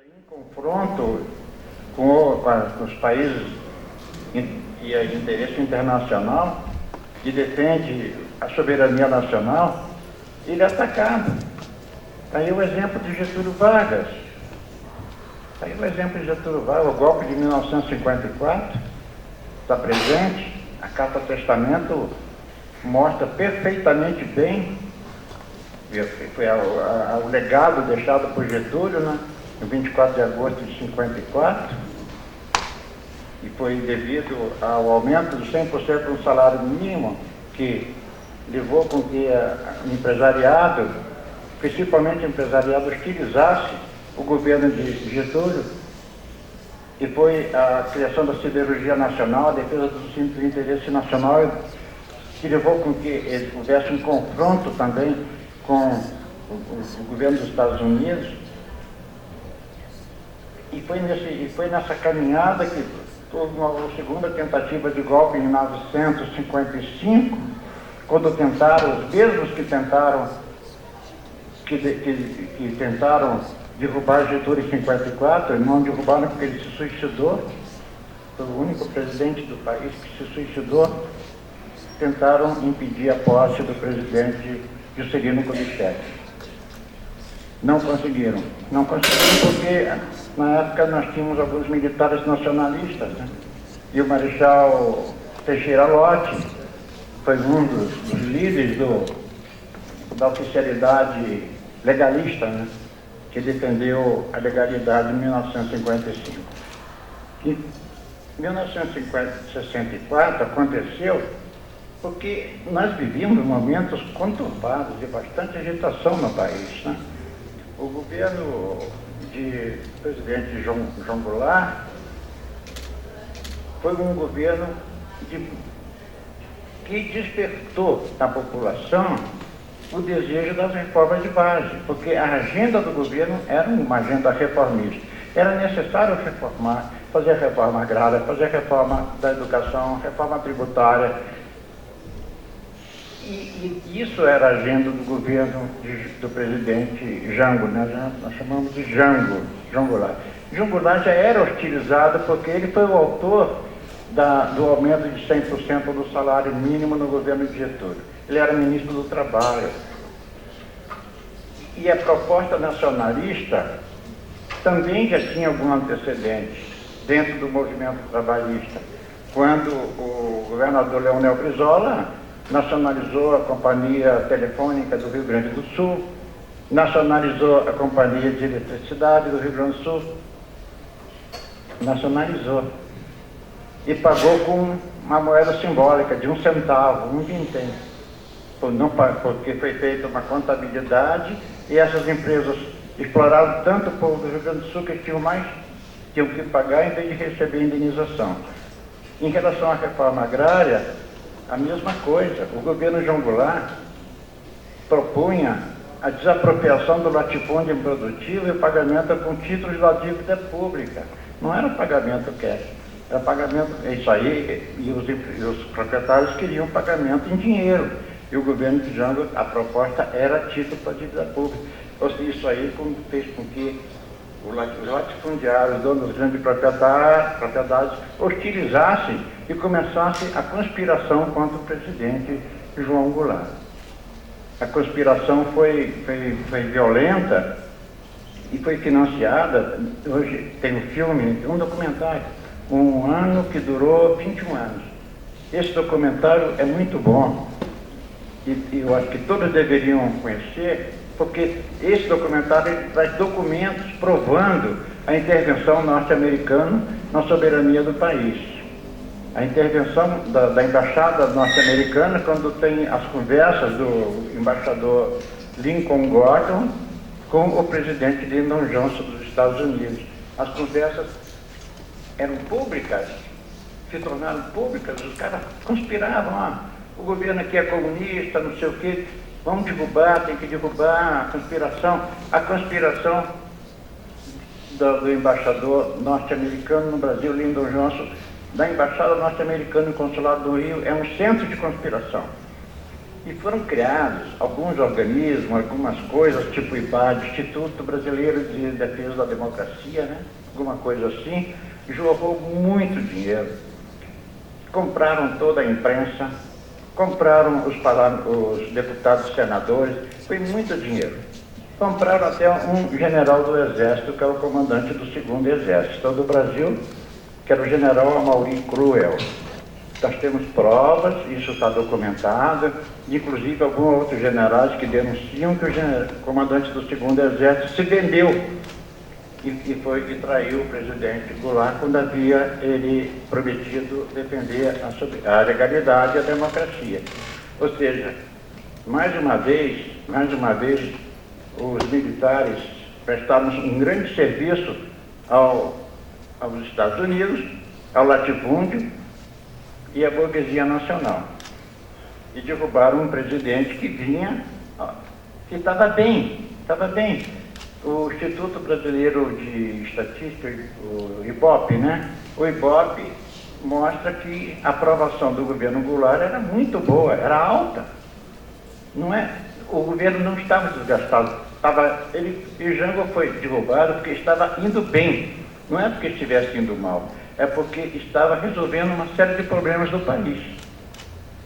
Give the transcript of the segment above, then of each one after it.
Em confronto com os países e a interesse internacional que defende a soberania nacional, ele é atacado. Está aí o exemplo de Getúlio Vargas. Está aí o exemplo de Getúlio Vargas, o golpe de 1954, está presente. A Carta Testamento mostra perfeitamente bem, foi o legado deixado por Getúlio, né? No 24 de agosto de 54, e foi devido ao aumento de 100% do salário mínimo, que levou com que o empresariado, principalmente o empresariado, hostilizasse o governo de Getúlio, e foi a criação da Siderurgia Nacional, a defesa do interesse nacional, que levou com que houvesse um confronto também com o governo dos Estados Unidos. E foi nessa caminhada que houve uma segunda tentativa de golpe em 1955, quando tentaram, os mesmos que tentaram derrubar Getúlio em 54, não derrubaram porque ele se suicidou, foi o único presidente do país que se suicidou, tentaram impedir a posse do presidente Juscelino Kubitschek. Não conseguiram porque na época nós tínhamos alguns militares nacionalistas, né? E o Marechal Teixeira Lott foi um dos líderes da oficialidade legalista, né? Que defendeu a legalidade em 1955. Em 1964 aconteceu porque nós vivíamos momentos conturbados de bastante agitação no país, né? O governo de presidente João Goulart foi um governo que despertou na população o desejo das reformas de base, porque a agenda do governo era uma agenda reformista. Era necessário reformar, fazer reforma agrária, fazer reforma da educação, reforma tributária. E isso era a agenda do governo do presidente Jango, né? Nós chamamos de João Goulart. João Goulart já era hostilizado porque ele foi o autor do aumento de 100% do salário mínimo no governo de Getúlio. Ele era ministro do Trabalho. E a proposta nacionalista também já tinha algum antecedente dentro do movimento trabalhista, quando o governador Leonel Brizola nacionalizou a Companhia Telefônica do Rio Grande do Sul, nacionalizou a Companhia de Eletricidade do Rio Grande do Sul, nacionalizou, e pagou com uma moeda simbólica de 1 centavo, um vintém, porque foi feita uma contabilidade e essas empresas exploraram tanto o povo do Rio Grande do Sul que tinham que pagar em vez de receber indenização. Em relação à reforma agrária, a mesma coisa. O governo João Goulart propunha a desapropriação do latifúndio improdutivo e o pagamento com títulos da dívida pública. Não era pagamento cash, era pagamento, isso aí, e os proprietários queriam pagamento em dinheiro. E o governo de Jango, a proposta era título da dívida pública. Isso aí fez com que os latifundiários, donos das grandes propriedades, hostilizassem e começasse a conspiração contra o presidente João Goulart. A conspiração foi violenta e foi financiada. Hoje tem um filme, um documentário, um ano que durou 21 anos. Esse documentário é muito bom e eu acho que todos deveriam conhecer, porque esse documentário traz documentos provando a intervenção norte-americana na soberania do país. A intervenção da embaixada norte-americana, quando tem as conversas do embaixador Lincoln Gordon com o presidente Lyndon Johnson dos Estados Unidos. As conversas eram públicas, se tornaram públicas, os caras conspiravam, o governo aqui é comunista, não sei o quê, vamos derrubar, tem que derrubar a conspiração. A conspiração do embaixador norte-americano no Brasil, Lyndon Johnson, da embaixada norte-americana no consulado do Rio, é um centro de conspiração. E foram criados alguns organismos, algumas coisas, tipo o IBAD, Instituto Brasileiro de Defesa da Democracia, né? Alguma coisa assim, jorrou muito dinheiro. Compraram toda a imprensa, compraram os deputados e senadores, foi muito dinheiro. Compraram até um general do Exército, que era o comandante do 2º Exército do Brasil, que era o general Amaury Cruel. Nós temos provas, isso está documentado, inclusive alguns outros generais que denunciam que o comandante do 2º Exército se vendeu e traiu o presidente Goulart quando havia ele prometido defender a legalidade e a democracia. Ou seja, mais uma vez, os militares prestaram um grande serviço aos Estados Unidos, ao latifúndio e à burguesia nacional. E derrubaram um presidente que vinha, que estava bem. O Instituto Brasileiro de Estatística, o IBOP, né? O IBOP mostra que a aprovação do governo Goulart era muito boa, era alta. Não é? O governo não estava desgastado. E Jango foi derrubado porque estava indo bem. Não é porque estivesse indo mal. É porque estava resolvendo uma série de problemas do país.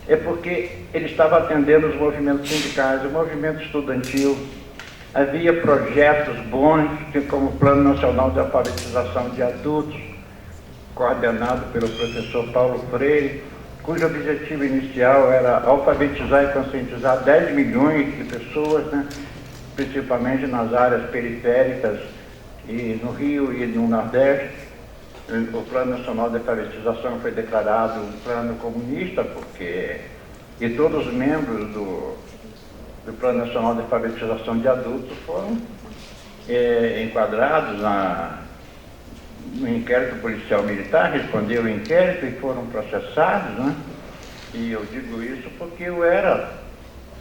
É porque ele estava atendendo os movimentos sindicais, o movimento estudantil. Havia projetos bons, como o Plano Nacional de Alfabetização de Adultos, coordenado pelo professor Paulo Freire, cujo objetivo inicial era alfabetizar e conscientizar 10 milhões de pessoas, né, principalmente nas áreas periféricas e no Rio e no Nordeste. O Plano Nacional de Alfabetização foi declarado um plano comunista, e todos os membros do Plano Nacional de Alfabetização de Adultos foram enquadrados no inquérito policial militar, responderam o inquérito e foram processados, né? E eu digo isso porque eu era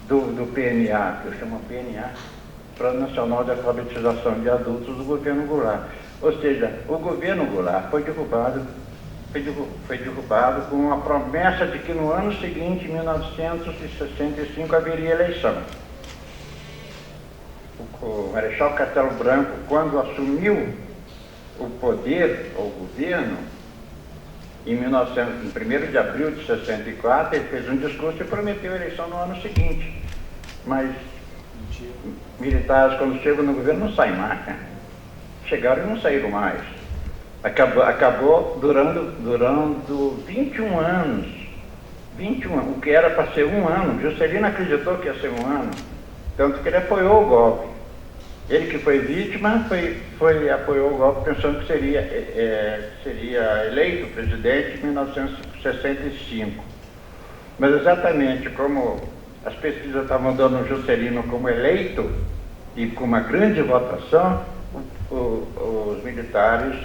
do PNA, que eu chamo PNA, Plano Nacional de Alfabetização de Adultos do governo Goulart. Ou seja, o governo Goulart foi derrubado com a promessa de que no ano seguinte, em 1965, haveria eleição. O Marechal Castelo Branco, quando assumiu o poder, o governo, em 1º de abril de 64, ele fez um discurso e prometeu a eleição no ano seguinte. Mas militares, quando chegam no governo, não saem mais, né? Chegaram e não saíram mais. Acabou durando 21 anos. 21 anos, o que era para ser um ano. Juscelino acreditou que ia ser um ano, tanto que ele apoiou o golpe. Ele que foi vítima, apoiou o golpe pensando que seria eleito presidente em 1965. Mas exatamente como as pesquisas estavam dando o Juscelino como eleito e com uma grande votação, os militares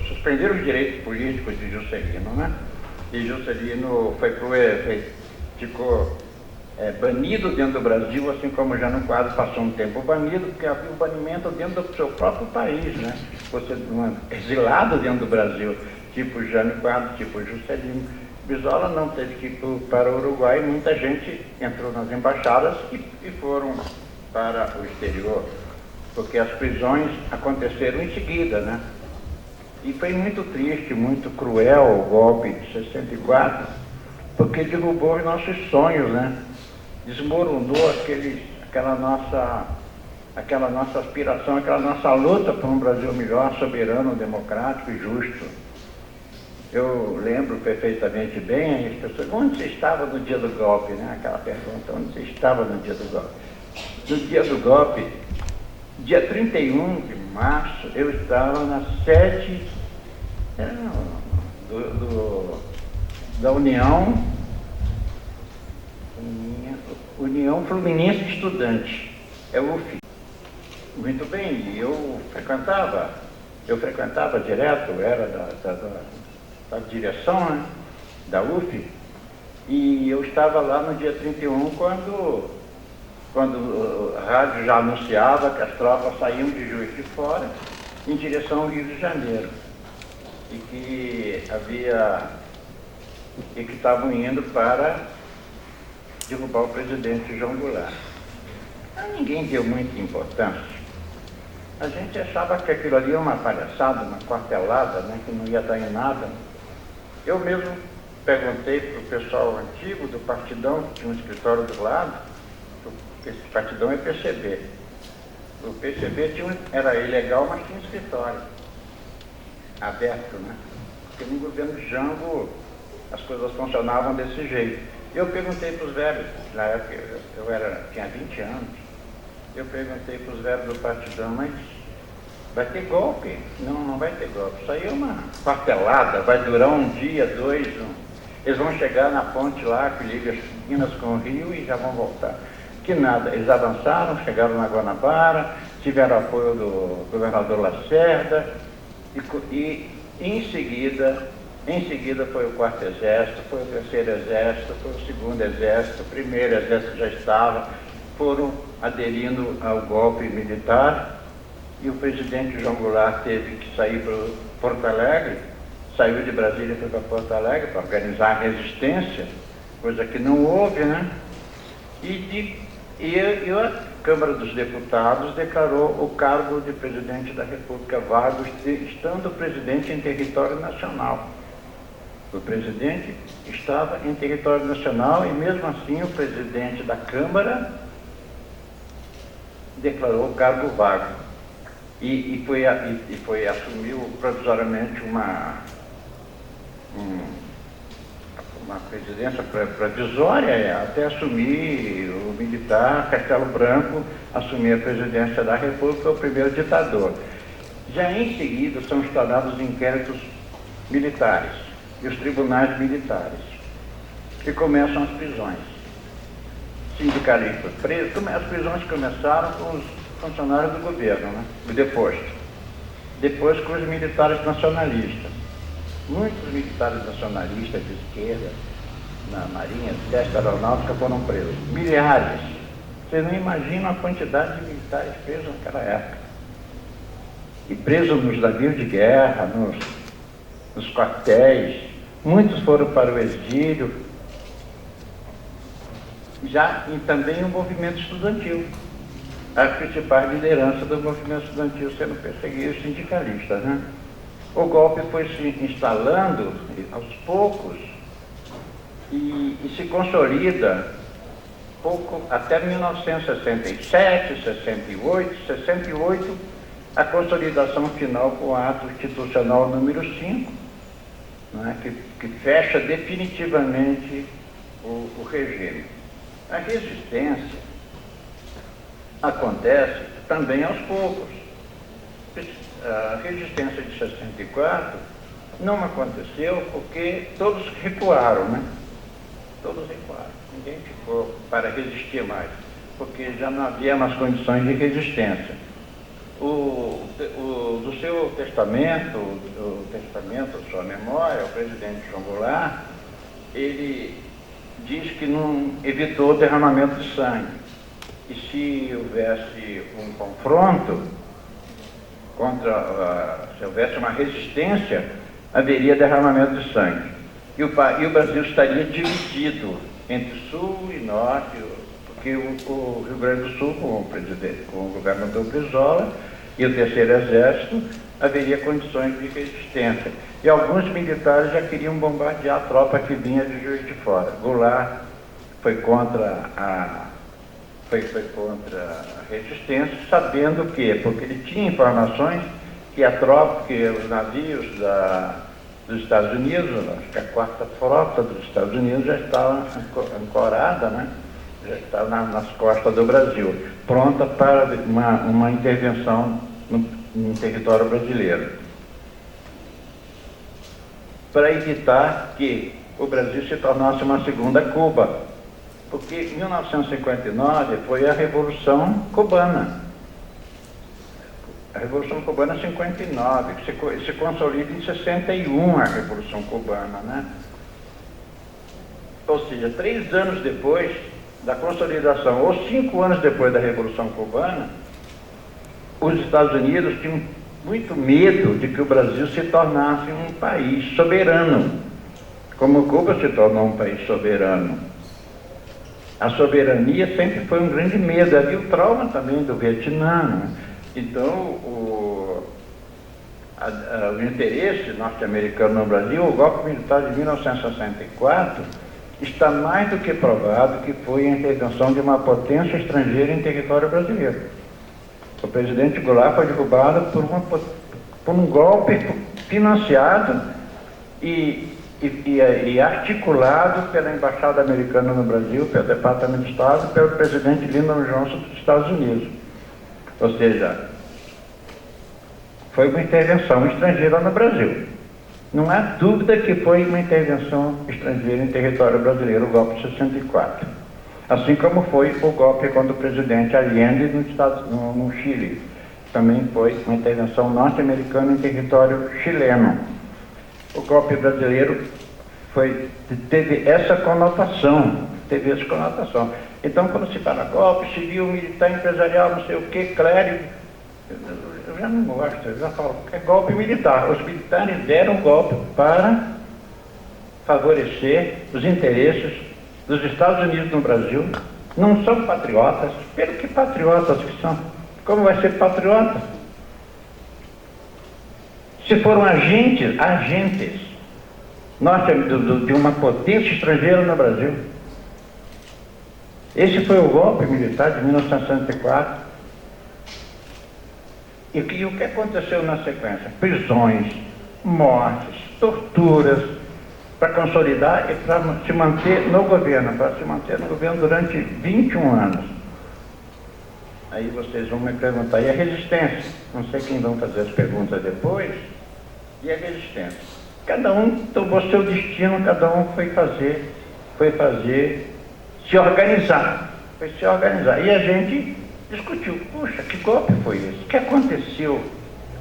suspenderam os direitos políticos de Juscelino, né? E Juscelino ficou banido dentro do Brasil, assim como Jânio Quadros passou um tempo banido, porque havia o banimento dentro do seu próprio país, né? Você exilado dentro do Brasil, tipo Jânio Quadros, tipo Juscelino. Brizola não teve que ir para o Uruguai, muita gente entrou nas embaixadas e foram para o exterior, porque as prisões aconteceram em seguida, né? E foi muito triste, muito cruel o golpe de 64, porque derrubou os nossos sonhos, né? Desmoronou aquela nossa aspiração, aquela nossa luta por um Brasil melhor, soberano, democrático e justo. Eu lembro perfeitamente bem as pessoas, onde você estava no dia do golpe, né? Aquela pergunta, onde você estava no dia do golpe? No dia do golpe, dia 31 de março, eu estava na sede da União Fluminense de Estudantes, UF. Muito bem, e eu frequentava direto, eu era da direção, né, da UF, e eu estava lá no dia 31 quando a rádio já anunciava que as tropas saíam de Juiz de Fora em direção ao Rio de Janeiro e que estavam indo para derrubar o presidente João Goulart. Mas ninguém deu muita importância. A gente achava que aquilo ali era uma palhaçada, uma quartelada, né, que não ia dar em nada. Eu mesmo perguntei para o pessoal antigo do Partidão, que tinha um escritório do lado, esse Partidão é PCB. O PCB era ilegal, mas tinha um escritório aberto, né? Porque no governo de Jango as coisas funcionavam desse jeito. Eu perguntei para os velhos, na época tinha 20 anos, eu perguntei para os velhos do Partidão, mas vai ter golpe? Não, não vai ter golpe. Isso aí é uma quartelada, vai durar um dia, dois. Eles vão chegar na ponte lá, que liga Minas com o Rio, e já vão voltar. Que nada, eles avançaram, chegaram na Guanabara, tiveram apoio do governador Lacerda, e em seguida foi o 4º Exército, foi o 3º Exército, foi o 2º Exército, o 1º Exército já estava, foram aderindo ao golpe militar, e o presidente João Goulart teve que sair para Porto Alegre, saiu de Brasília e foi para Porto Alegre para organizar a resistência, coisa que não houve, né? E a Câmara dos Deputados declarou o cargo de presidente da República vago, estando o presidente em território nacional. O presidente estava em território nacional e, mesmo assim, o presidente da Câmara declarou o cargo vago. E assumiu provisoriamente uma presidência provisória, até assumir o militar Castelo Branco, assumir a presidência da República, o primeiro ditador. Já em seguida são instalados inquéritos militares e os tribunais militares, e começam as prisões. Sindicalistas presos, as prisões começaram com os funcionários do governo, né? Depois com os militares nacionalistas. Muitos militares nacionalistas de esquerda, na Marinha, Exército, Aeronáutica, foram presos. Milhares. Vocês não imaginam a quantidade de militares presos naquela época. E presos nos navios de guerra, nos quartéis. Muitos foram para o exílio. E também o movimento estudantil. As principais lideranças do movimento estudantil sendo perseguidos, sindicalistas, né? O golpe foi se instalando aos poucos e se consolida até 1967, 68, a consolidação final com o ato institucional número 5, né, que fecha definitivamente o regime. A resistência acontece também aos poucos. A resistência de 64 não aconteceu porque todos recuaram, né? Todos recuaram. Ninguém ficou para resistir mais, porque já não havia mais condições de resistência. Do seu testamento, sua memória, o presidente João Goulart, ele diz que não evitou o derramamento de sangue. E se houvesse um confronto, se houvesse uma resistência, haveria derramamento de sangue. E o Brasil estaria dividido entre Sul e Norte, porque o Rio Grande do Sul, com o governador Brizola, e o 3º Exército, haveria condições de resistência. E alguns militares já queriam bombardear a tropa que vinha de Juiz de Fora. Goulart foi contra a resistência, sabendo porque ele tinha informações que a tropa, que os navios dos Estados Unidos, acho que a 4ª Frota dos Estados Unidos já estava ancorada, né? Já estava nas costas do Brasil, pronta para uma intervenção no território brasileiro, para evitar que o Brasil se tornasse uma segunda Cuba. Porque em 1959 foi a Revolução Cubana. A Revolução Cubana 59, que se consolida em 61 a Revolução Cubana, né? Ou seja, 3 anos depois da consolidação, ou 5 anos depois da Revolução Cubana, os Estados Unidos tinham muito medo de que o Brasil se tornasse um país soberano, como Cuba se tornou um país soberano. A soberania sempre foi um grande medo. Havia o trauma também do Vietnã, né? Então, o interesse norte-americano no Brasil, o golpe militar de 1964, está mais do que provado que foi a intervenção de uma potência estrangeira em território brasileiro. O presidente Goulart foi derrubado por um golpe financiado e articulado pela Embaixada Americana no Brasil, pelo Departamento de Estado e pelo presidente Lyndon Johnson dos Estados Unidos. Ou seja, foi uma intervenção estrangeira no Brasil. Não há dúvida que foi uma intervenção estrangeira em território brasileiro, o golpe de 64. Assim como foi o golpe contra o presidente Allende no Chile. Também foi uma intervenção norte-americana em território chileno. O golpe brasileiro teve essa conotação. Então, quando se fala golpe civil, militar, empresarial, não sei o que, clérigo, eu já não gosto, eu já falo que é golpe militar. Os militares deram golpe para favorecer os interesses dos Estados Unidos no Brasil. Não são patriotas. Pelo que patriotas que são? Como vai ser patriota? Se foram agentes de uma potência estrangeira no Brasil. Esse foi o golpe militar de 1964. E o que aconteceu na sequência? Prisões, mortes, torturas, para consolidar e para se manter no governo, durante 21 anos. Aí vocês vão me perguntar, e a resistência? Não sei quem vão fazer as perguntas depois. E a resistência? Cada um tomou seu destino, cada um foi se organizar. E a gente discutiu, puxa, que golpe foi esse? O que aconteceu?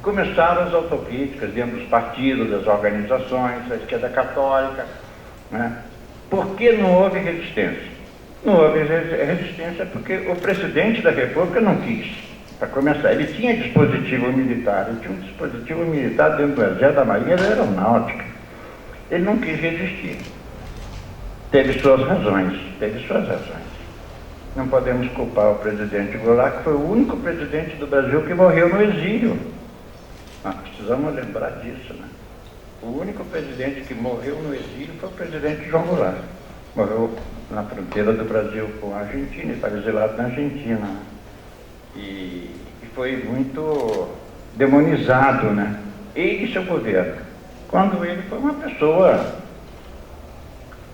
Começaram as autocríticas dentro dos partidos, das organizações, da esquerda católica, né? Por que não houve resistência? Não houve resistência porque o presidente da República não quis. Para começar, ele tinha dispositivo militar, dentro do Exército, da Marinha e da Aeronáutica. Ele não quis resistir. Teve suas razões. Não podemos culpar o presidente Goulart, que foi o único presidente do Brasil que morreu no exílio. Nós precisamos lembrar disso, né? O único presidente que morreu no exílio foi o presidente João Goulart. Morreu na fronteira do Brasil com a Argentina, estava exilado na Argentina, né? E foi muito demonizado, né? Ele e seu governo. Quando ele foi uma pessoa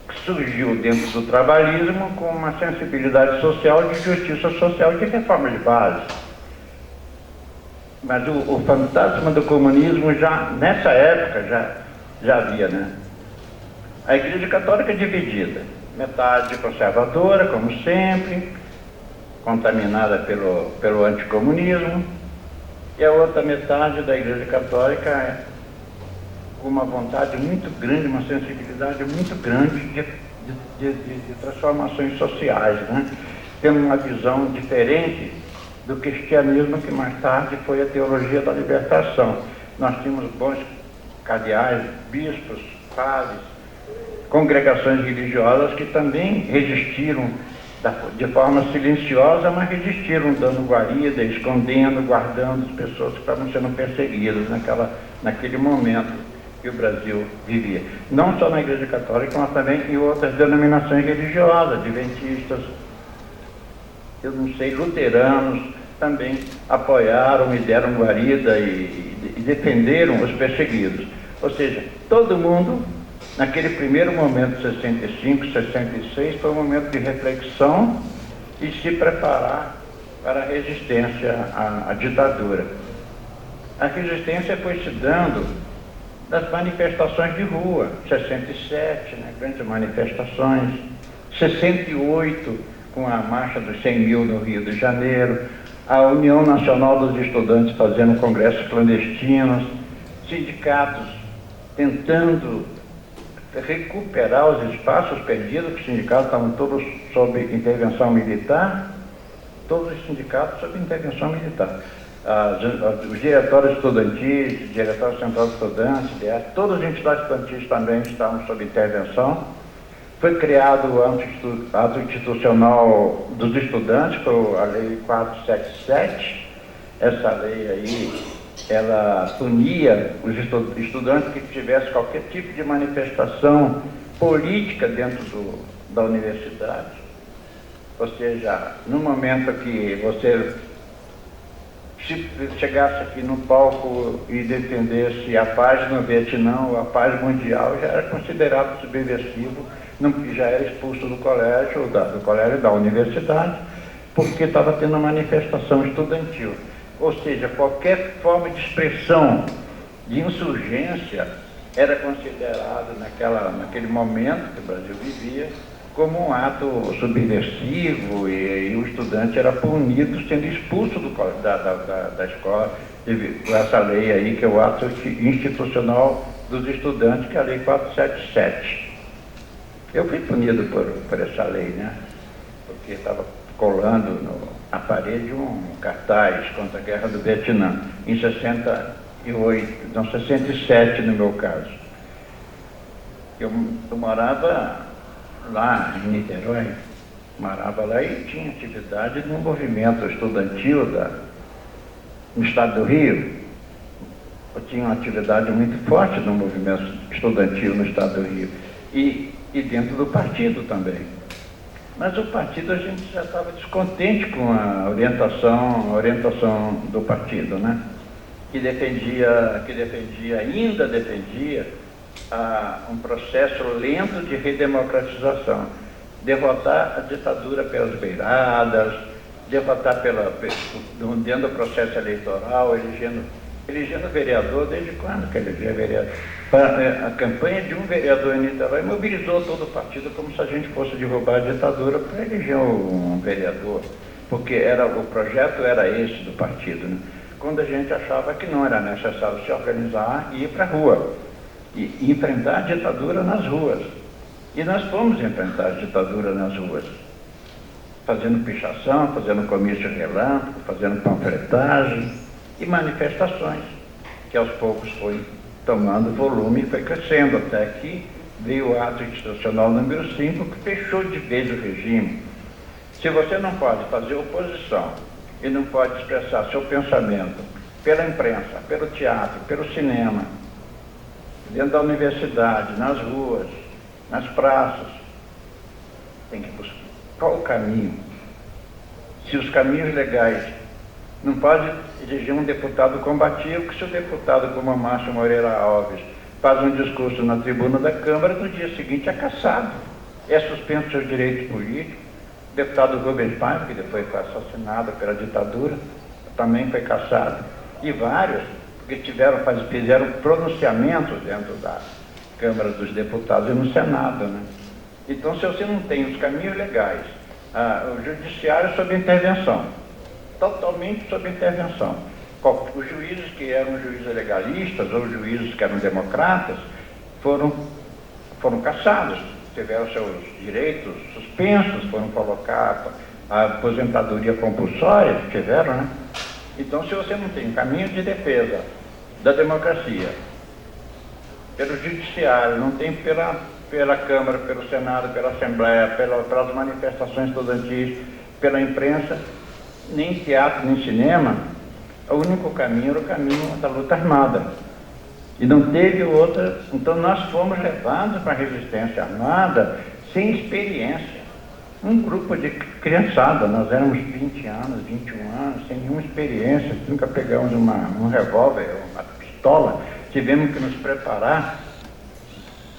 que surgiu dentro do trabalhismo com uma sensibilidade social, de justiça social e de reforma de base. Mas o fantasma do comunismo já, nessa época, já havia, né? A Igreja Católica é dividida. Metade conservadora, como sempre, contaminada pelo anticomunismo, e a outra metade da Igreja Católica com uma vontade muito grande, uma sensibilidade muito grande de transformações sociais, né? Tendo uma visão diferente do cristianismo, que mais tarde foi a teologia da libertação. Nós tínhamos bons cardeais, bispos, padres, congregações religiosas que também resistiram de forma silenciosa, mas resistiram, dando guarida, escondendo, guardando as pessoas que estavam sendo perseguidas naquele momento que o Brasil vivia. Não só na Igreja Católica, mas também em outras denominações religiosas, adventistas, eu não sei, luteranos, também apoiaram e deram guarida e defenderam os perseguidos. Ou seja, todo mundo, naquele primeiro momento, 65, 66, foi um momento de reflexão e se preparar para a resistência à ditadura. A resistência foi se dando das manifestações de rua, 67, né, grandes manifestações, 68, com a marcha dos 100 mil no Rio de Janeiro, a União Nacional dos Estudantes fazendo congressos clandestinos, sindicatos tentando recuperar os espaços perdidos, que os sindicatos estavam todos sob intervenção militar, todos os sindicatos sob intervenção militar. Os diretórios estudantis, Diretório Central de Estudantes, todas as entidades estudantis também estavam sob intervenção. Foi criado o ato institucional dos estudantes, foi a Lei 477. Essa lei aí, ela punia os estudantes que tivessem qualquer tipo de manifestação política dentro da universidade. Ou seja, no momento que você chegasse aqui no palco e defendesse a paz no Vietnã ou a paz mundial, já era considerado subversivo, já era expulso do colégio, da universidade, porque estava tendo uma manifestação estudantil. Ou seja, qualquer forma de expressão de insurgência era considerado naquele momento que o Brasil vivia como um ato subversivo, e o estudante era punido sendo expulso da escola, com essa lei aí, que é o ato institucional dos estudantes, que é a Lei 477. Eu fui punido por essa lei, né? Porque estava colando na parede um cartaz contra a Guerra do Vietnã, em 67 no meu caso. Eu morava lá em Niterói, morava lá e tinha atividade no movimento estudantil no estado do Rio. Eu tinha uma atividade muito forte no movimento estudantil no estado do Rio. E dentro do partido também. Mas o partido, a gente já estava descontente com a orientação do partido, né? Ainda defendia um processo lento de redemocratização, derrotar a ditadura pelas beiradas, derrotar dentro do processo eleitoral, elegendo vereador. Desde quando que elegia vereador? A campanha de um vereador em Niterói mobilizou todo o partido como se a gente fosse derrubar a ditadura para eleger um vereador, porque o projeto era esse do partido, né? Quando a gente achava que não era necessário se organizar e ir para a rua, e enfrentar a ditadura nas ruas. E nós fomos enfrentar a ditadura nas ruas, fazendo pichação, fazendo comício relâmpago, fazendo panfletagem e manifestações, que aos poucos foi tomando volume e foi crescendo, até que veio o ato institucional número 5, que fechou de vez o regime. Se você não pode fazer oposição e não pode expressar seu pensamento pela imprensa, pelo teatro, pelo cinema, dentro da universidade, nas ruas, nas praças, tem que buscar qual o caminho. Se os caminhos legais, não pode eleger um deputado combativo, que se o deputado como a Márcio Moreira Alves faz um discurso na tribuna da Câmara, no dia seguinte é cassado, é suspenso seus direitos políticos. O deputado Rubens Paiva, que depois foi assassinado pela ditadura, também foi cassado, e vários, porque fizeram pronunciamentos dentro da Câmara dos Deputados e no Senado, né? Então, se você não tem os caminhos legais, o judiciário sob intervenção, totalmente sob intervenção. Os juízes que eram juízes legalistas ou juízes que eram democratas foram cassados, tiveram seus direitos suspensos, foram colocar a aposentadoria compulsória, tiveram, né? Então, se você não tem um caminho de defesa da democracia, pelo judiciário, não tem pela Câmara, pelo Senado, pela Assembleia, pelas manifestações estudantis, pela imprensa, nem teatro, nem cinema, o único caminho era o caminho da luta armada. E não teve outra. Então nós fomos levados para a resistência armada sem experiência. Um grupo de criançada, nós éramos 20 anos, 21 anos, sem nenhuma experiência, nunca pegamos um revólver, uma pistola, tivemos que nos preparar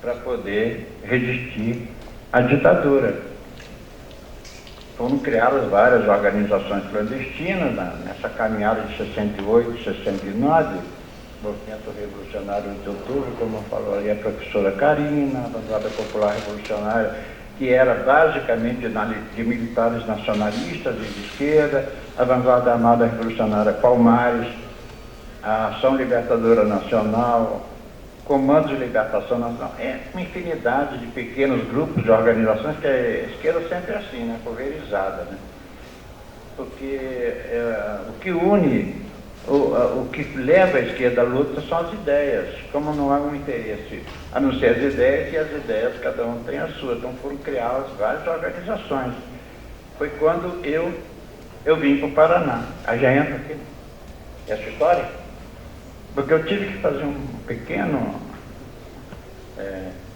para poder resistir à ditadura. Foram criadas várias organizações clandestinas nessa caminhada de 68, 69, Movimento Revolucionário de Outubro, como falou ali a professora Karina, a Vanguarda Popular Revolucionária, que era basicamente de militares nacionalistas e de esquerda, a Vanguarda Armada Revolucionária Palmares, a Ação Libertadora Nacional, Comando de Libertação Nacional, uma infinidade de pequenos grupos de organizações, que a esquerda sempre é assim, né, pulverizada, né? Porque o que une o que leva a esquerda à luta são as ideias, como não há um interesse, a não ser as ideias, e as ideias cada um tem a sua, então foram criadas várias organizações. Foi quando eu vim para o Paraná. Aí já entra aqui essa história, porque eu tive que fazer um pequeno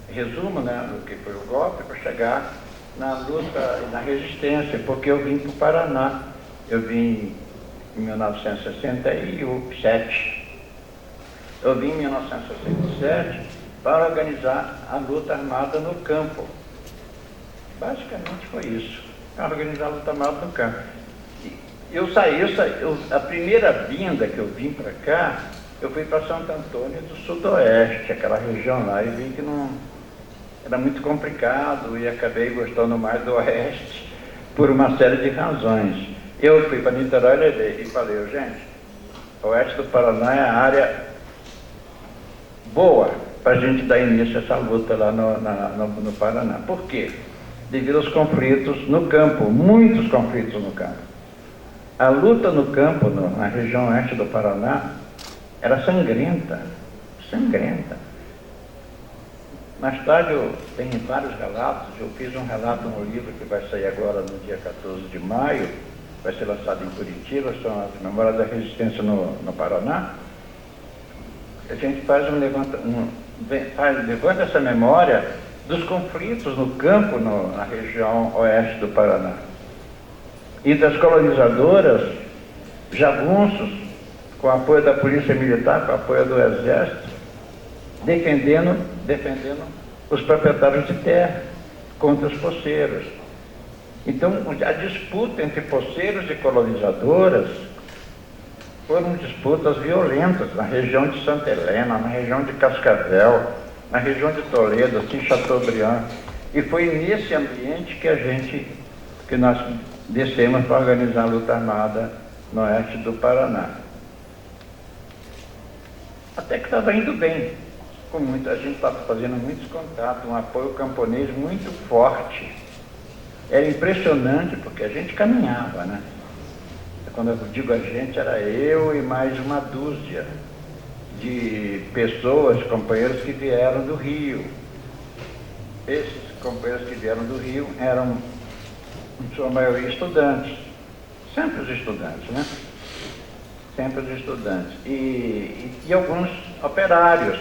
resumo, né, do que foi o golpe, para chegar na luta e na resistência, porque eu vim para o Paraná. Eu vim em 1967. Eu vim em 1967 para organizar a luta armada no campo. Basicamente foi isso, para organizar a luta armada no campo. A primeira vinda que eu vim para cá, eu fui para Santo Antônio do Sudoeste, aquela região lá, e vi que não era muito complicado e acabei gostando mais do Oeste por uma série de razões. Eu fui para Niterói e falei, gente, o Oeste do Paraná é a área boa para a gente dar início a essa luta lá no Paraná. Por quê? Devido aos conflitos no campo, muitos conflitos no campo. A luta no campo, na região oeste do Paraná, era sangrenta, sangrenta. Mais tarde eu tenho vários relatos, eu fiz um relato no livro que vai sair agora no dia 14 de maio, vai ser lançado em Curitiba, são as Memórias da Resistência no Paraná. A gente levanta essa memória dos conflitos no campo, na região oeste do Paraná. E das colonizadoras, jagunços, com apoio da polícia militar, com apoio do exército, defendendo os proprietários de terra contra os poceiros. Então, a disputa entre poceiros e colonizadoras foram disputas violentas na região de Santa Helena, na região de Cascavel, na região de Toledo, aqui em Chateaubriand. E foi nesse ambiente que nós descemos para organizar a luta armada no oeste do Paraná. Até que estava indo bem. A gente estava fazendo muitos contatos, um apoio camponês muito forte. Era impressionante, porque a gente caminhava, né? Quando eu digo a gente, era eu e mais uma dúzia de pessoas, companheiros que vieram do Rio. Esses companheiros que vieram do Rio eram, em sua maioria, estudantes. Sempre os estudantes, né? Sempre os estudantes. E alguns operários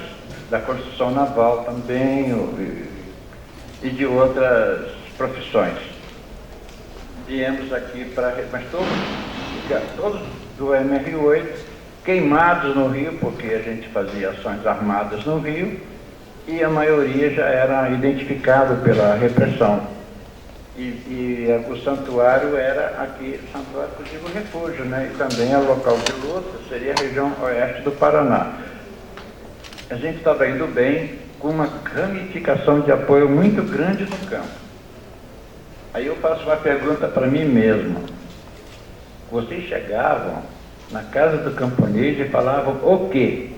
da construção naval também, e de outras profissões. Viemos aqui mas todos do MR8, queimados no Rio, porque a gente fazia ações armadas no Rio, e a maioria já era identificado pela repressão. E o santuário era aqui, santuário que eu digo refúgio, né? E também o local de luta seria a região oeste do Paraná. A gente estava indo bem, com uma ramificação de apoio muito grande no campo. Aí eu faço uma pergunta para mim mesmo. Vocês chegavam na casa do camponês e falavam o quê?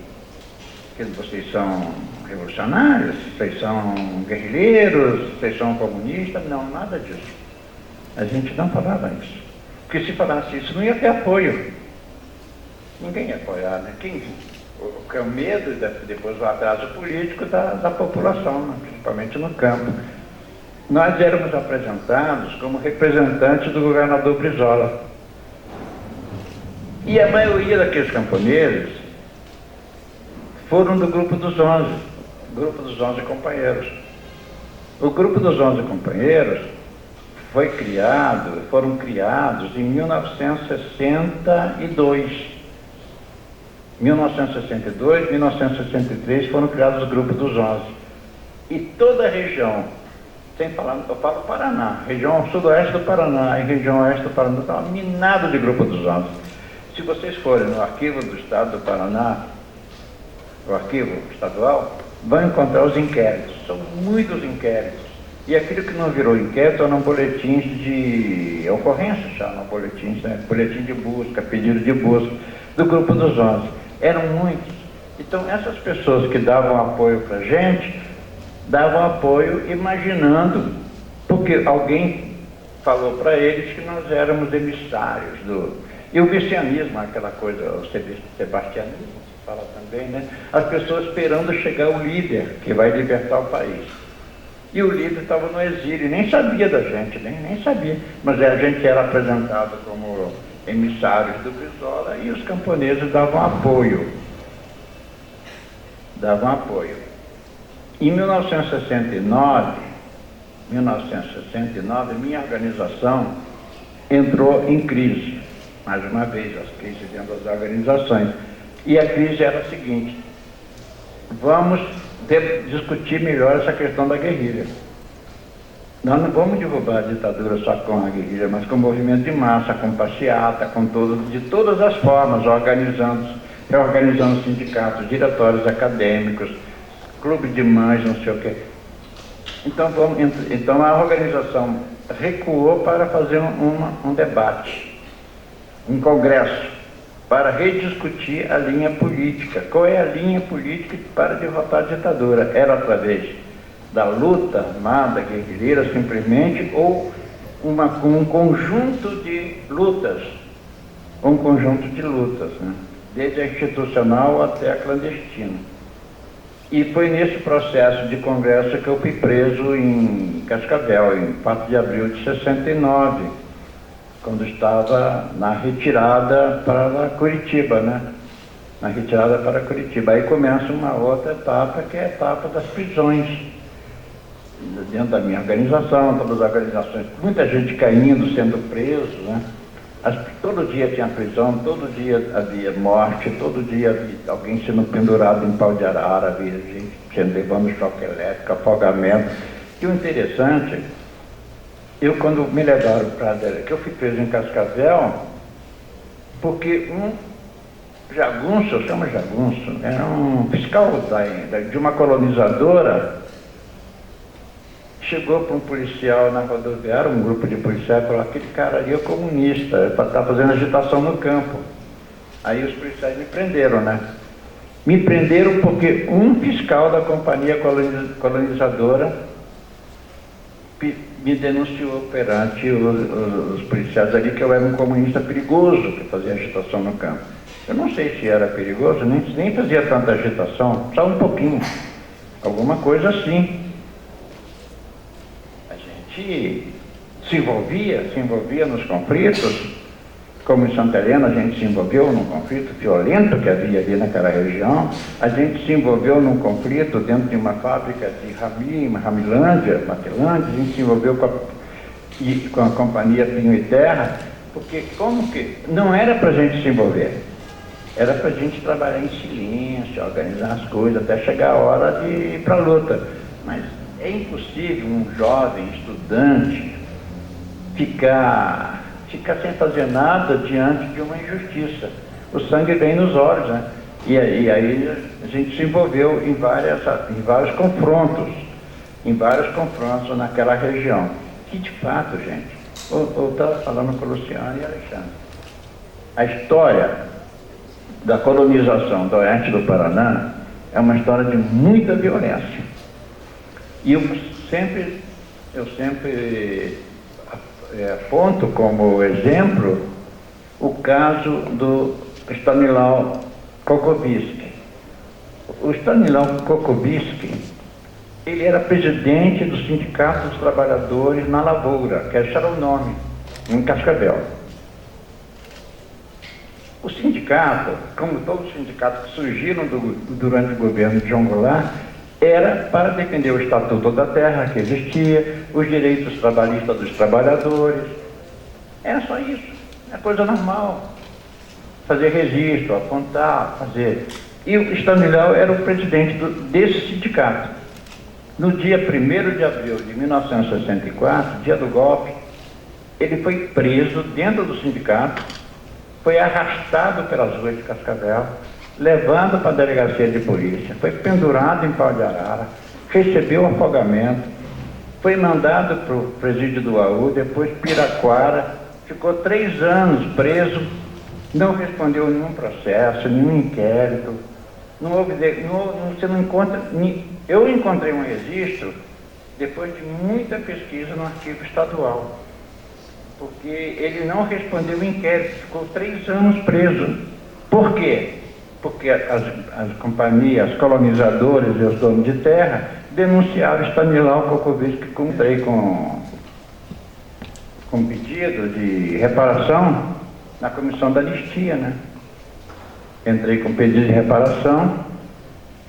Que vocês são revolucionários, vocês são guerrilheiros, vocês são comunistas? Não, nada disso. A gente não falava isso. Porque se falasse isso, não ia ter apoio. Ninguém ia apoiar, né? O medo e depois o atraso político da população, né? Principalmente no campo. Nós éramos apresentados como representantes do governador Brizola. E a maioria daqueles camponeses foram do grupo dos 11 companheiros. O grupo dos 11 companheiros foram criados em 1962. 1962, 1963 foram criados os grupos dos 11. E toda a região, sem falar, eu falo Paraná, região sudoeste do Paraná e região oeste do Paraná, estava minado de grupo dos 11. Se vocês forem no arquivo do Estado do Paraná, o arquivo estadual, vão encontrar os inquéritos. São muitos inquéritos. E aquilo que não virou inquérito eram boletins de ocorrência, chamam boletins, né? Boletim de busca, pedido de busca, do grupo dos 11. Eram muitos. Então, essas pessoas que davam apoio para a gente, davam apoio imaginando, porque alguém falou para eles que nós éramos emissários E o messianismo, aquela coisa, o sebastianismo, se fala também, né? As pessoas esperando chegar o líder que vai libertar o país. E o líder estava no exílio, nem sabia da gente, nem sabia. Mas a gente era apresentado como emissários do Brizola e os camponeses davam apoio. Em 1969, minha organização entrou em crise. Mais uma vez, as crises dentro das organizações. E a crise era a seguinte: vamos discutir melhor essa questão da guerrilha. Nós não vamos derrubar a ditadura só com a guerrilha, mas com movimento de massa, com passeata, de todas as formas, reorganizando sindicatos, diretórios acadêmicos, clube de mães, não sei o quê. Então a organização recuou para fazer um debate, um congresso, para rediscutir a linha política. Qual é a linha política para derrotar a ditadura? Era através da luta armada, guerrilheira, simplesmente, ou um conjunto de lutas, né? Desde a institucional até a clandestina. E foi nesse processo de congresso que eu fui preso em Cascavel, em 4 de abril de 69, quando estava na retirada para Curitiba, né? Na retirada para Curitiba. Aí começa uma outra etapa, que é a etapa das prisões. Dentro da minha organização, todas as organizações, muita gente caindo, sendo preso, né? Todo dia tinha prisão, todo dia havia morte, todo dia havia alguém sendo pendurado em pau de arara, havia gente sendo levando choque elétrico, afogamento. E o interessante, eu quando me levaram para que eu fui preso em Cascavel, porque um jagunço, eu chamo jagunço, era um fiscal de uma colonizadora, chegou para um policial na rodoviária, um grupo de policiais, e falou: aquele cara ali é comunista, está fazendo agitação no campo. Aí os policiais me prenderam, né? Me prenderam porque um fiscal da companhia colonizadora me denunciou perante os policiais ali que eu era um comunista perigoso, que fazia agitação no campo. Eu não sei se era perigoso, nem fazia tanta agitação, só um pouquinho, alguma coisa assim. Se envolvia nos conflitos, como em Santa Helena a gente se envolveu num conflito violento que havia ali naquela região, a gente se envolveu num conflito dentro de uma fábrica de Ramilândia, Matelândia, a gente se envolveu com a companhia Pinho e Terra, porque não era para a gente se envolver, era para a gente trabalhar em silêncio, organizar as coisas, até chegar a hora de ir para a luta. Mas é impossível um jovem estudante ficar sem fazer nada diante de uma injustiça. O sangue vem nos olhos, né? E aí a gente se envolveu em vários confrontos naquela região. Que de fato, gente, eu estava falando com o Luciano e Alexandre, a história da colonização do oeste do Paraná é uma história de muita violência. E eu sempre aponto como exemplo o caso do Stanislaw Kokowiski. O Stanislaw Kokowiski, ele era presidente do Sindicato dos Trabalhadores na Lavoura, que esse era o nome, em Cascavel. O sindicato, como todos os sindicatos que surgiram durante o governo de João Goulart, era para defender o Estatuto da Terra que existia, os direitos trabalhistas dos trabalhadores. Era só isso, é coisa normal. Fazer registro, apontar, fazer. E o Stanislaw era o presidente desse sindicato. No dia 1º de abril de 1964, dia do golpe, ele foi preso dentro do sindicato, foi arrastado pelas ruas de Cascavel, levando para a delegacia de polícia, foi pendurado em pau de arara, recebeu afogamento, foi mandado para o presídio do AU, depois Piraquara, ficou 3 anos preso, não respondeu nenhum processo, nenhum inquérito, você não encontra. Eu encontrei um registro depois de muita pesquisa no arquivo estadual, porque ele não respondeu o inquérito, ficou 3 anos preso. Por quê? Porque as companhias, os colonizadores e os donos de terra denunciaram Stanislau Kokovic, que comprei com pedido de reparação na comissão da anistia, né? Entrei com pedido de reparação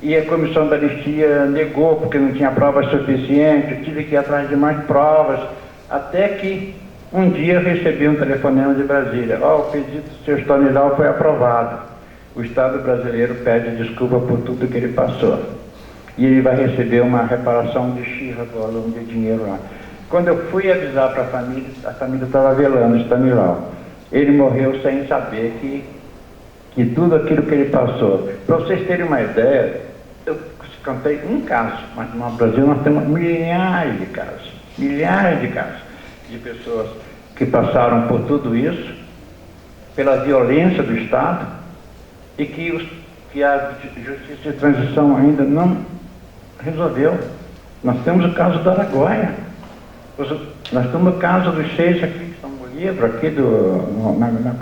e a comissão da anistia negou porque não tinha provas suficientes. Eu tive que ir atrás de mais provas, até que um dia eu recebi um telefonema de Brasília: o pedido do seu Stanislau foi aprovado. O Estado brasileiro pede desculpa por tudo que ele passou e ele vai receber uma reparação de X valor de dinheiro lá. Quando eu fui avisar para a família estava velando Stanislau. Ele morreu sem saber que tudo aquilo que ele passou. Para vocês terem uma ideia, eu contei um caso, mas no Brasil nós temos milhares de casos de pessoas que passaram por tudo isso, pela violência do Estado, e que a justiça de transição ainda não resolveu. Nós temos o caso do Araguaia, nós temos o caso dos 6 aqui que estão no livro, aqui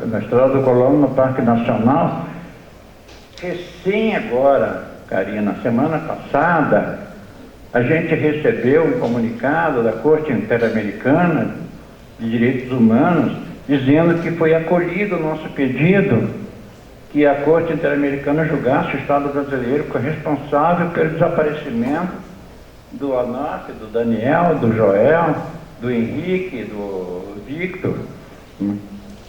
na Estrada do Colono, no Parque Nacional. Recém agora, Karina, semana passada, a gente recebeu um comunicado da Corte Interamericana de Direitos Humanos dizendo que foi acolhido o nosso pedido que a Corte Interamericana julgasse o Estado brasileiro responsável pelo desaparecimento do Anáf, do Daniel, do Joel, do Henrique, do Victor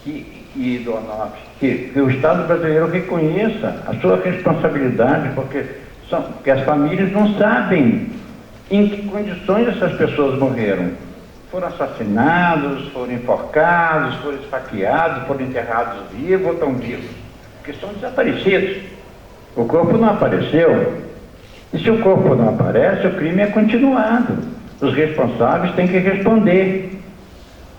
e do Anáf. Que o Estado brasileiro reconheça a sua responsabilidade, porque as famílias não sabem em que condições essas pessoas morreram. Foram assassinados, foram enforcados, foram esfaqueados, foram enterrados vivos ou estão vivos, porque são desaparecidos. O corpo não apareceu. E se o corpo não aparece, o crime é continuado. Os responsáveis têm que responder.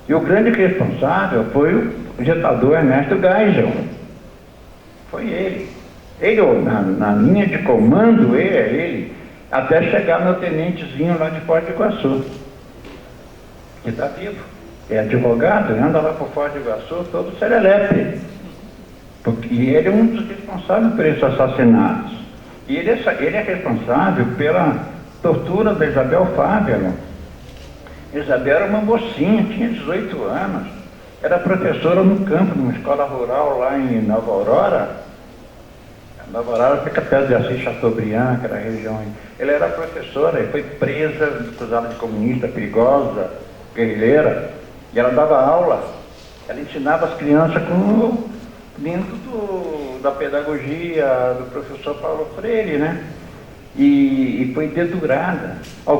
E o grande responsável foi o ditador Ernesto Geisel. Foi ele. Ele, na linha de comando, ele, até chegar no tenentezinho lá de Foz do Iguaçu, que está vivo. É advogado, anda lá por Foz do Iguaçu, todo serelepe. E ele é um dos responsáveis por esses assassinatos. E ele é responsável pela tortura da Isabel Fávero. Isabel era uma mocinha, tinha 18 anos. Era professora no campo, numa escola rural lá em Nova Aurora. Nova Aurora fica perto de Assis Chateaubriand, que era a região. Ela era professora e foi presa, acusada de comunista, perigosa, guerrilheira. E ela dava aula. Ela ensinava as crianças dentro da pedagogia do professor Paulo Freire, né? E foi dedurada. O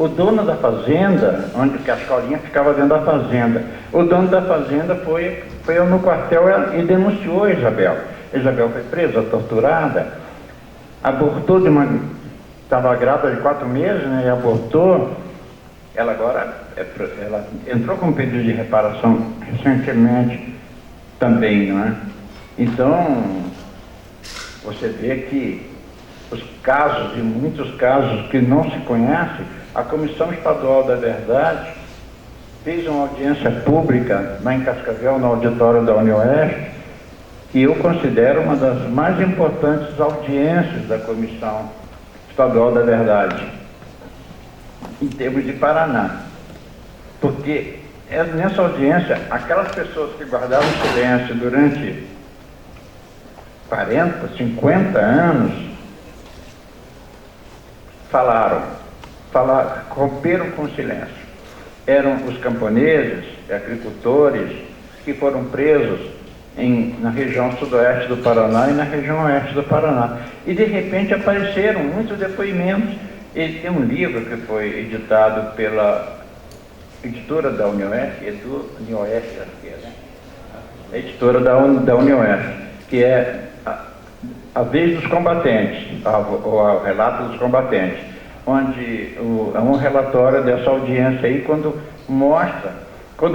dono da fazenda, onde que a escolinha ficava dentro da fazenda, o dono da fazenda foi no quartel e denunciou a Isabel. Isabel foi presa, torturada, abortou estava grávida de 4 meses, né? E abortou. Ela agora ela entrou com pedido de reparação recentemente também, não é? Então, você vê que e muitos casos que não se conhecem, a Comissão Estadual da Verdade fez uma audiência pública lá em Cascavel, no auditório da UniOeste, que eu considero uma das mais importantes audiências da Comissão Estadual da Verdade, em termos de Paraná. Porque nessa audiência, aquelas pessoas que guardaram silêncio durante 40, 50 anos, romperam com o silêncio. Eram os camponeses, agricultores, que foram presos na região sudoeste do Paraná e na região oeste do Paraná. E de repente apareceram muitos depoimentos. Ele tem um livro que foi editado pela editora da UniOeste, UniOeste, acho que é, né? A editora da UniOeste, que é A Vez dos Combatentes, o Relato dos Combatentes, onde é um relatório dessa audiência aí, quando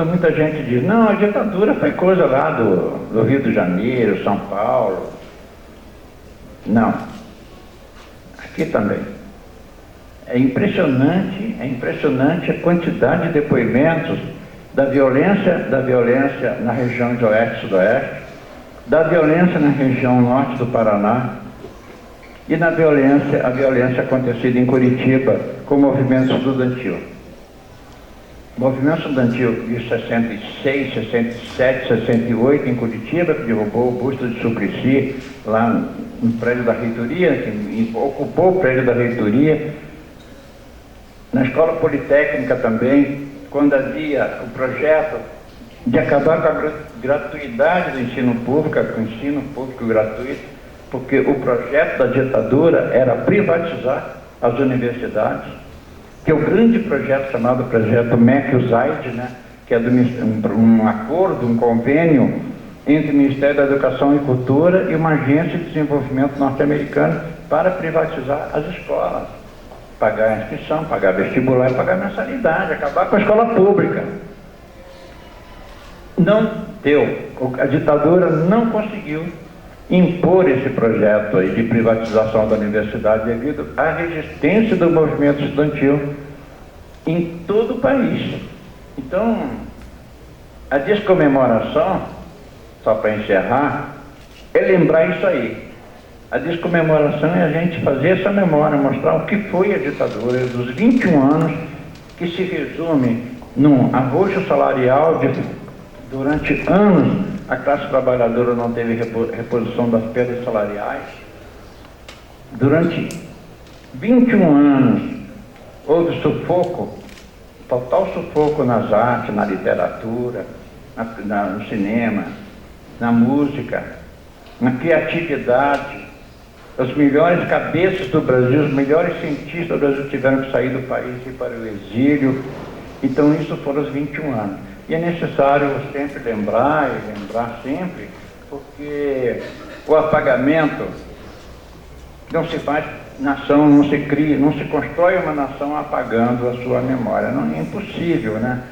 muita gente diz, não, a ditadura foi coisa lá do Rio de Janeiro, São Paulo. Não. Aqui também. É impressionante a quantidade de depoimentos da violência na região de oeste e sudoeste, da violência na região norte do Paraná e a violência acontecida em Curitiba com o movimento estudantil. O movimento estudantil de 66, 67, 68 em Curitiba, que derrubou o busto de Suplicy lá no prédio da reitoria, que ocupou o prédio da reitoria. Na escola politécnica também, quando havia o projeto de acabar com a gratuidade do ensino público, com o ensino público gratuito, porque o projeto da ditadura era privatizar as universidades, que é o grande projeto chamado projeto MEC-USAID, né, que é um acordo, um convênio entre o Ministério da Educação e Cultura e uma agência de desenvolvimento norte-americana para privatizar as escolas, pagar a inscrição, pagar vestibular e pagar mensalidade, acabar com a escola pública. Não deu, a ditadura não conseguiu impor esse projeto aí de privatização da universidade devido à resistência do movimento estudantil em todo o país. Então, a descomemoração, só para encerrar, é lembrar isso aí. A descomemoração é a gente fazer essa memória, mostrar o que foi a ditadura dos 21 anos, que se resume num arroxo salarial durante anos. A classe trabalhadora não teve reposição das perdas salariais. Durante 21 anos houve sufoco, total sufoco nas artes, na literatura, no cinema, na música, na criatividade. As melhores cabeças do Brasil, os melhores cientistas do Brasil tiveram que sair do país e ir para o exílio. Então isso foram os 21 anos. E é necessário sempre lembrar, e lembrar sempre, porque o apagamento não se faz nação, não se cria, não se constrói uma nação apagando a sua memória. Não, é impossível, né?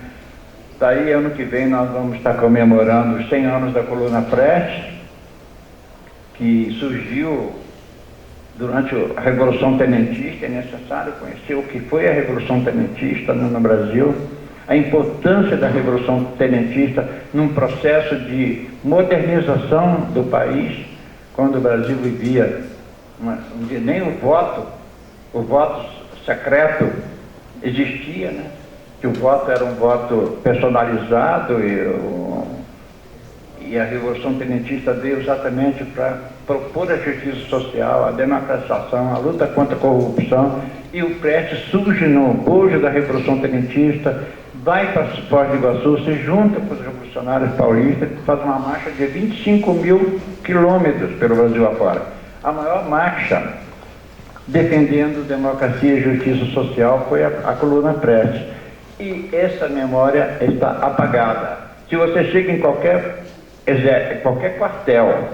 Daí, ano que vem, nós vamos estar comemorando os 100 anos da Coluna Prestes, que surgiu durante a Revolução Tenentista. É necessário conhecer o que foi a Revolução Tenentista no Brasil, a importância da Revolução Tenentista num processo de modernização do país, quando o Brasil vivia, nem o voto secreto existia, né? Que o voto era um voto personalizado e a Revolução Tenentista veio exatamente para propor a justiça social, a democratização, a luta contra a corrupção, e o Prestes surge no bojo da Revolução Tenentista, vai para Foz do Iguaçu, se junta com os revolucionários paulistas, faz uma marcha de 25 mil quilômetros pelo Brasil afora. A maior marcha defendendo democracia e justiça social foi a Coluna Prestes. E essa memória está apagada. Se você chega em qualquer quartel,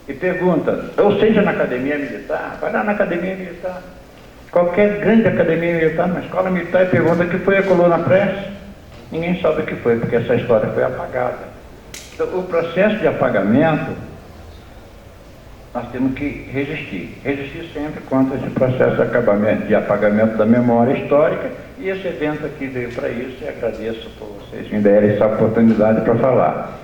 e pergunta, ou seja na academia militar, vai lá na academia militar, qualquer grande academia militar, na escola militar, e pergunta o que foi a Coluna Prestes, ninguém sabe o que foi, porque essa história foi apagada. Então, o processo de apagamento, nós temos que resistir sempre contra esse processo de apagamento da memória histórica, e esse evento aqui veio para isso, e agradeço por vocês me derem essa oportunidade para falar.